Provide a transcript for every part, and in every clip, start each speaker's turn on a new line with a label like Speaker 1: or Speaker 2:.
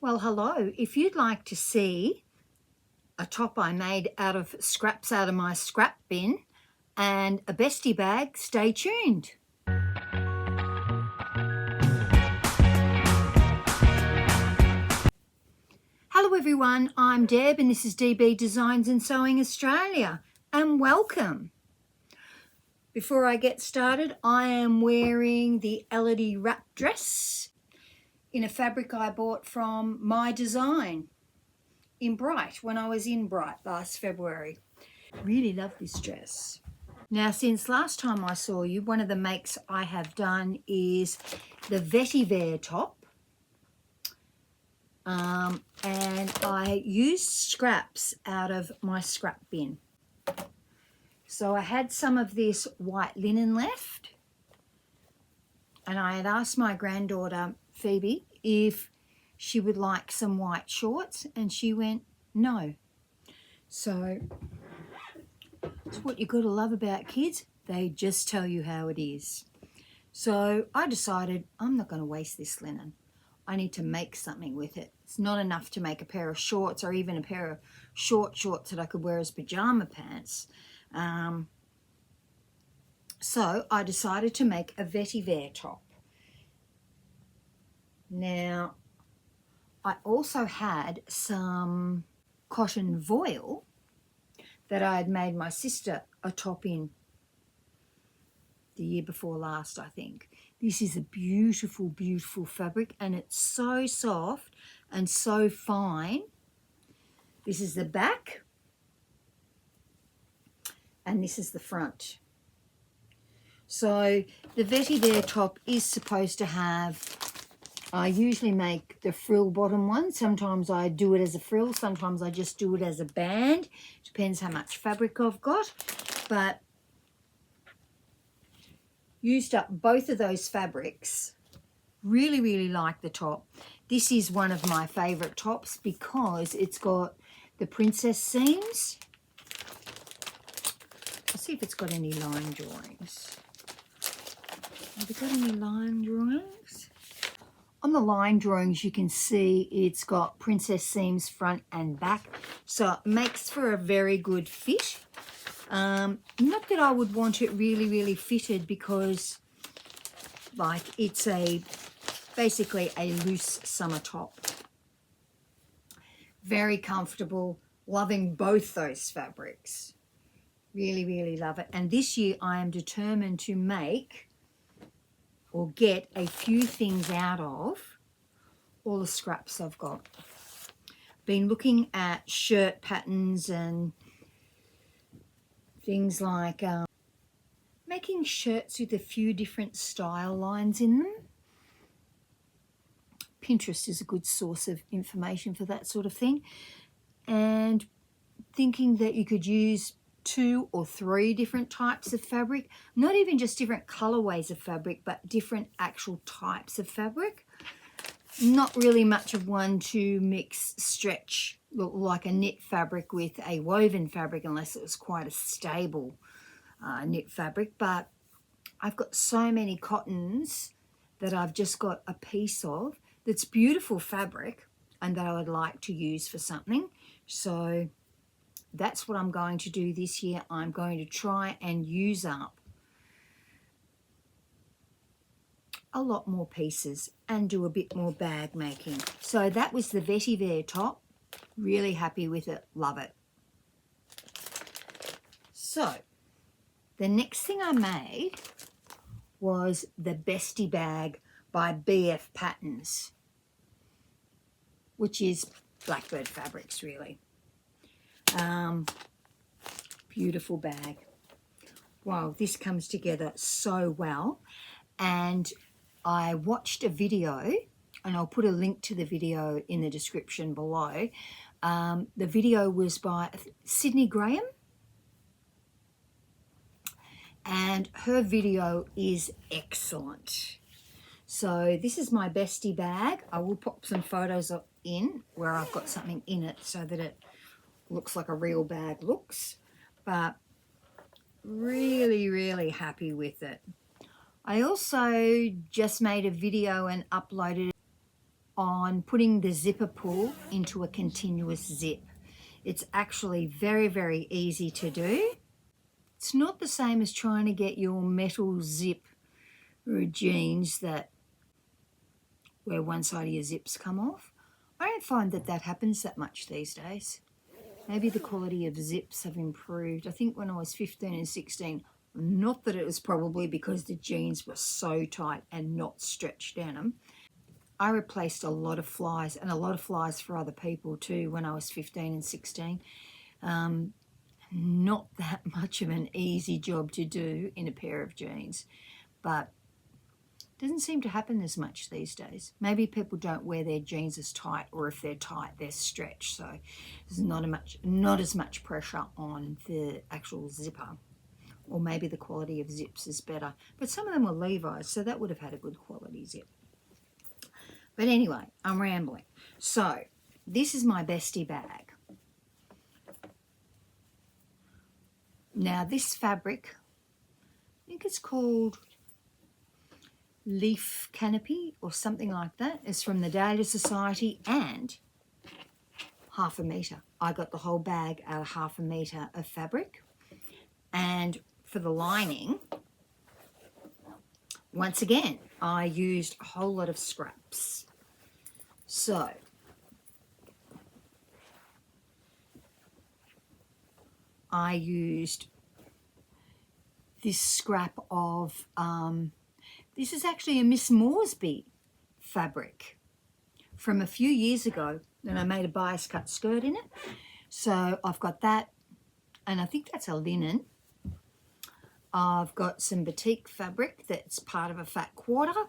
Speaker 1: Well, hello. If you'd like to see a top I made out of scraps out of my scrap bin and a bestie bag, stay tuned. Hello everyone, I'm Deb and this is DB Designs and Sewing Australia, and welcome. Before I get started, I am wearing the Elodie wrap dress in a fabric I bought from My Design in Bright when I was in Bright last February. Really love this dress. Now, since last time I saw you, one of the makes I have done is the Vetiver top. And I used scraps out of my scrap bin. So I had some of this white linen left, and I had asked my granddaughter, Phoebe, if she would like some white shorts, and she went, no. So it's what you got to love about kids. They just tell you how it is. So I decided I'm not going to waste this linen. I need to make something with it. It's not enough to make a pair of shorts or even a pair of shorts that I could wear as pajama pants. So I decided to make a vetiver top. Now, I also had some cotton voile that I had made my sister a top in the year before last, I think. This is a beautiful, beautiful fabric, and it's so soft and so fine. This is the back, and this is the front. So the vetiver top is supposed to have, I usually make the frill bottom one. Sometimes I do it as a frill, sometimes I just do it as a band. Depends how much fabric I've got. But used up both of those fabrics. Really, really like the top. This is one of my favorite tops because it's got the princess seams. I'll see if it's got any line drawings. Have we got any line drawings? On the line drawings, you can see it's got princess seams front and back. So it makes for a very good fit. Not that I would want it really, really fitted because like it's basically a loose summer top. Very comfortable, loving both those fabrics. Really, really love it. And this year I am determined to make or get a few things out of all the scraps I've got. Been looking at shirt patterns and things like making shirts with a few different style lines in them. Pinterest is a good source of information for that sort of thing. And thinking that you could use 2 or 3 different types of fabric, not even just different colorways of fabric, but different actual types of fabric. Not really much of one to mix stretch, like a knit fabric with a woven fabric, unless it was quite a stable knit fabric. But I've got so many cottons that I've just got a piece of that's beautiful fabric and that I would like to use for something. So that's what I'm going to do this year. I'm going to try and use up a lot more pieces and do a bit more bag making. So that was the vetiver top. Really happy with it. Love it. So the next thing I made was the Bestie Bag by BF Patterns, which is Blackbird Fabrics, really. Beautiful bag. Wow, this comes together so well. And I watched a video, and I'll put a link to the video in the description below. The video was by Sydney Graham, and her video is excellent. So this is my Bestie bag. I will pop some photos in where I've got something in it so that it looks like a real bag looks. But really, really happy with it. I also just made a video and uploaded it on putting the zipper pull into a continuous zip. It's actually very, very easy to do. It's not the same as trying to get your metal zip or jeans where one side of your zips come off. I don't find that happens that much these days. Maybe the quality of zips have improved. I think when I was 15 and 16, not that it was probably because the jeans were so tight and not stretched denim. I replaced a lot of flies, and a lot of flies for other people too when I was 15 and 16. Not that much of an easy job to do in a pair of jeans, but it doesn't seem to happen as much these days. Maybe people don't wear their jeans as tight, or if they're tight, they're stretched, so there's not as much pressure on the actual zipper. Or maybe the quality of zips is better. But some of them were Levi's, so that would have had a good quality zip. But anyway, I'm rambling. So this is my Bestie bag. Now this fabric, I think it's called Leaf Canopy or something like that. It's from the Dahlia Sewciety, and 1/2 metre. I got the whole bag out of 1/2 metre of fabric. And for the lining, once again, I used a whole lot of scraps. So I used this scrap of, this is actually a Miss Moresby fabric from a few years ago, and I made a bias cut skirt in it. So I've got that, and I think that's a linen. I've got some batik fabric that's part of a fat quarter.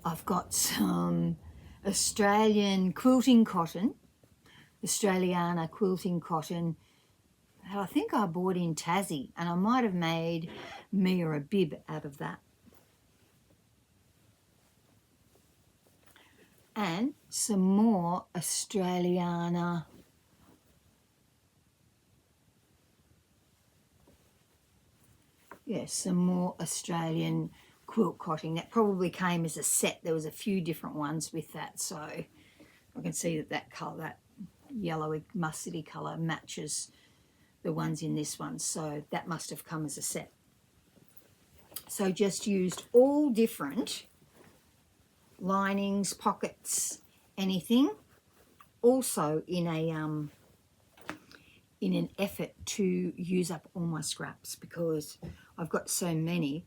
Speaker 1: I've got some Australian quilting cotton, Australiana quilting cotton, that I think I bought in Tassie, and I might have made Mia a bib out of that. And some more Australiana some more Australian quilt cotton. That probably came as a set. There was a few different ones with that, so I can see that colour, that yellowy mustardy colour, matches the ones in this one, so that must have come as a set. So just used all different linings, pockets, anything. Also in an effort to use up all my scraps, because I've got so many.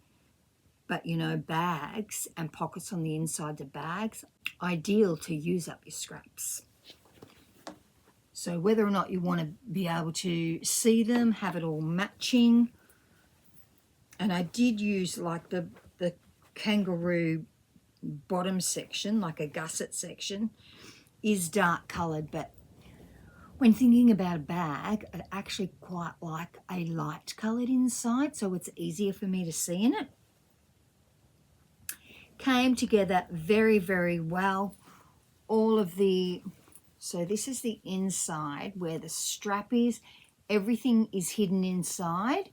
Speaker 1: But you know, bags and pockets on the inside of bags, ideal to use up your scraps. So whether or not you want to be able to see them, have it all matching. And I did use like the kangaroo bottom section, like a gusset section, is dark coloured, but when thinking about a bag, I actually quite like a light coloured inside, so it's easier for me to see in it. Came together very, very well. All of the, so this is the inside where the strap is. Everything is hidden inside.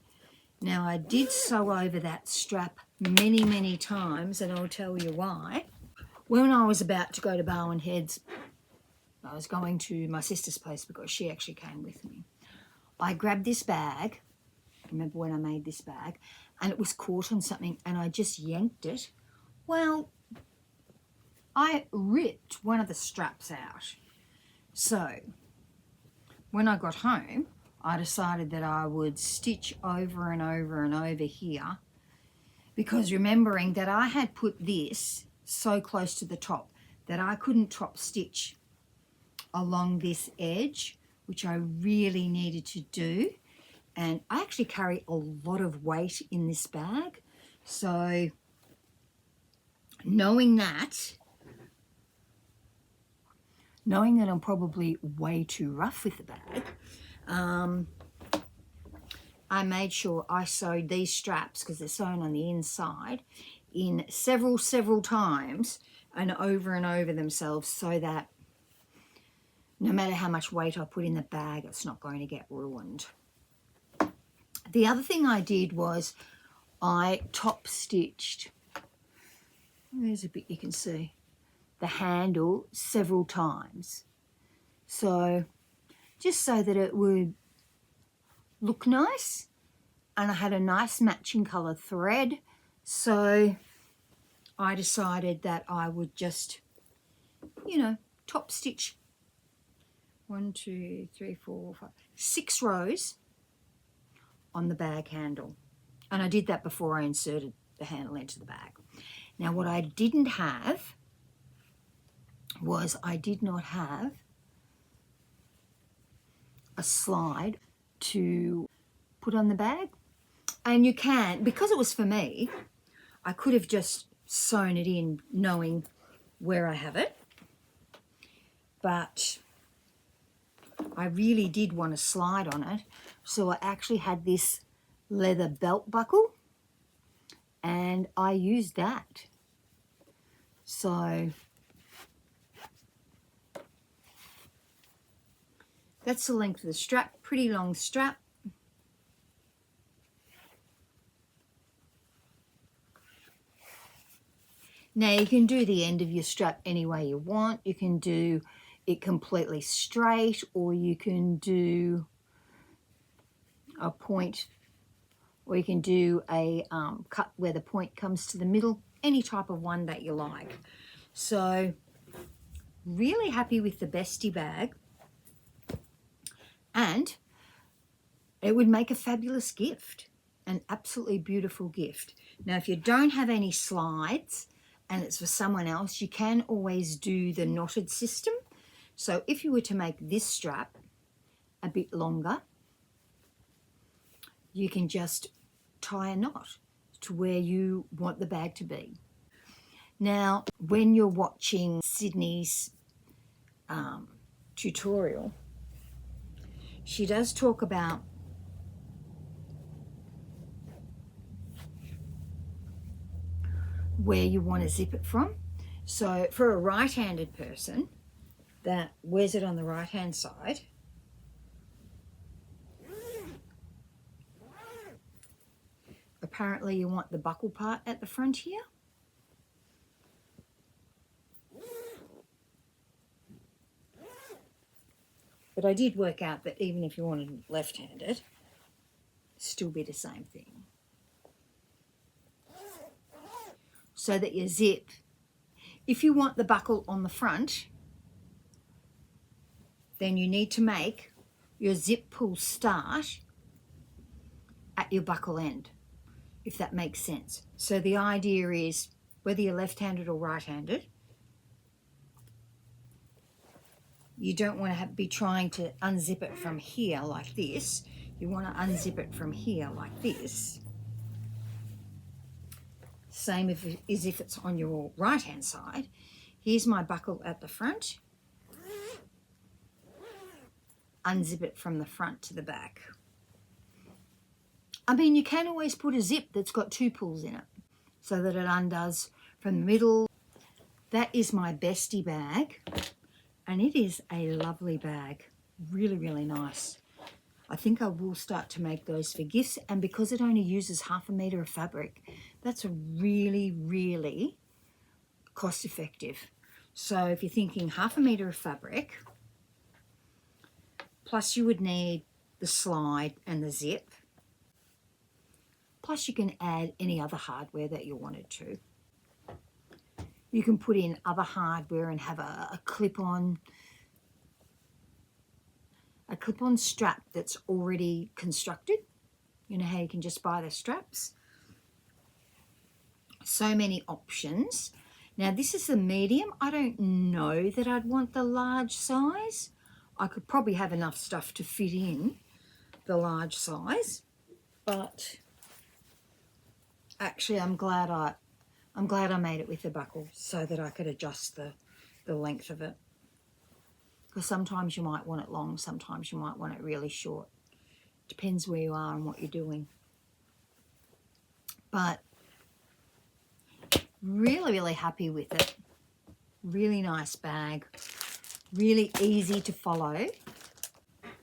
Speaker 1: Now I did sew over that strap many, many times, and I'll tell you why. When I was about to go to Barwon Heads, I was going to my sister's place because she actually came with me. I grabbed this bag, remember when I made this bag, and it was caught on something, and I just yanked it. Well, I ripped one of the straps out. So when I got home, I decided that I would stitch over and over and over here, because remembering that I had put this so close to the top that I couldn't top stitch along this edge, which I really needed to do. And I actually carry a lot of weight in this bag, so knowing that I'm probably way too rough with the bag, I made sure I sewed these straps, because they're sewn on the inside, in several times and over themselves, so that no matter how much weight I put in the bag, it's not going to get ruined. The other thing I did was I top stitched There's a bit you can see the handle several times. So just so that it would look nice, and I had a nice matching colour thread, so I decided that I would just, you know, top stitch 1, 2, 3, 4, 5, 6 rows on the bag handle. And I did that before I inserted the handle into the bag. Now what I didn't have was I did not have a slide to put on the bag. And you can, because it was for me, I could have just sewn it in knowing where I have it. But I really did want a slide on it. So I actually had this leather belt buckle and I used that. So that's the length of the strap, pretty long strap. Now you can do the end of your strap any way you want. You can do it completely straight, or you can do a point, or you can do a cut where the point comes to the middle, any type of one that you like. So really happy with the Bestie bag, and it would make a fabulous gift, an absolutely beautiful gift. Now if you don't have any slides and it's for someone else, you can always do the knotted system. So if you were to make this strap a bit longer, you can just tie a knot to where you want the bag to be. Now, when you're watching Sydney's tutorial, she does talk about where you want to zip it from. So for a right-handed person that wears it on the right-hand side, apparently you want the buckle part at the front here. But I did work out that even if you wanted left-handed, still be the same thing. So that your zip, if you want the buckle on the front, then you need to make your zip pull start at your buckle end, if that makes sense. So the idea is, whether you're left-handed or right-handed, you don't want to be trying to unzip it from here like this. You want to unzip it from here like this. Same as if it's on your right-hand side. Here's my buckle at the front. Unzip it from the front to the back. I mean, you can always put a zip that's got 2 pulls in it so that it undoes from the middle. That is my Bestie bag, and it is a lovely bag. Really, really nice. I think I will start to make those for gifts, and because it only uses 1/2 metre of fabric, that's a really, really cost effective. So if you're thinking 1/2 metre of fabric, plus you would need the slide and the zip, plus you can add any other hardware that you wanted to. You can put in other hardware and have a clip-on strap that's already constructed. You know how you can just buy the straps? So many options. Now this is the medium. I don't know that I'd want the large size. I could probably have enough stuff to fit in the large size, but actually I'm glad I made it with the buckle so that I could adjust the length of it. Because sometimes you might want it long, sometimes you might want it really short. Depends where you are and what you're doing. But really, really happy with it. Really nice bag. Really easy to follow.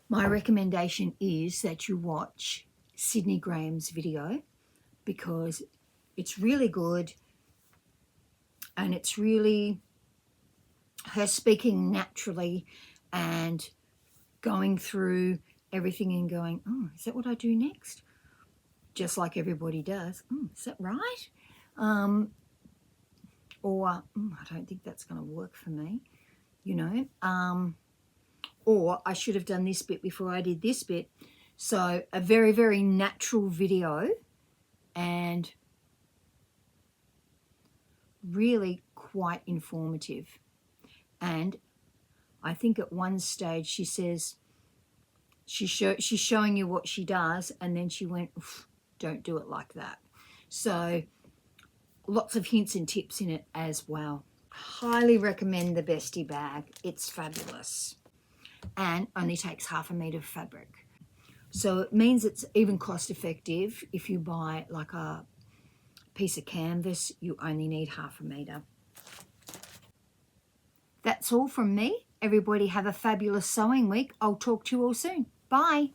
Speaker 1: My recommendation is that you watch Sydney Graham's video because it's really good. And it's really her speaking naturally and going through everything and going, oh, is that what I do next? Just like everybody does. Oh, is that right? Or I don't think that's going to work for me, you know. Or I should have done this bit before I did this bit. So a very, very natural video and really quite informative. And I think at one stage she says, she's showing you what she does, and then she went, don't do it like that. So lots of hints and tips in it as well. Highly recommend the Bestie bag. It's fabulous and only takes 1/2 metre of fabric. So it means it's even cost effective. If you buy like a piece of canvas, you only need 1/2 metre. That's all from me. Everybody have a fabulous sewing week. I'll talk to you all soon. Bye.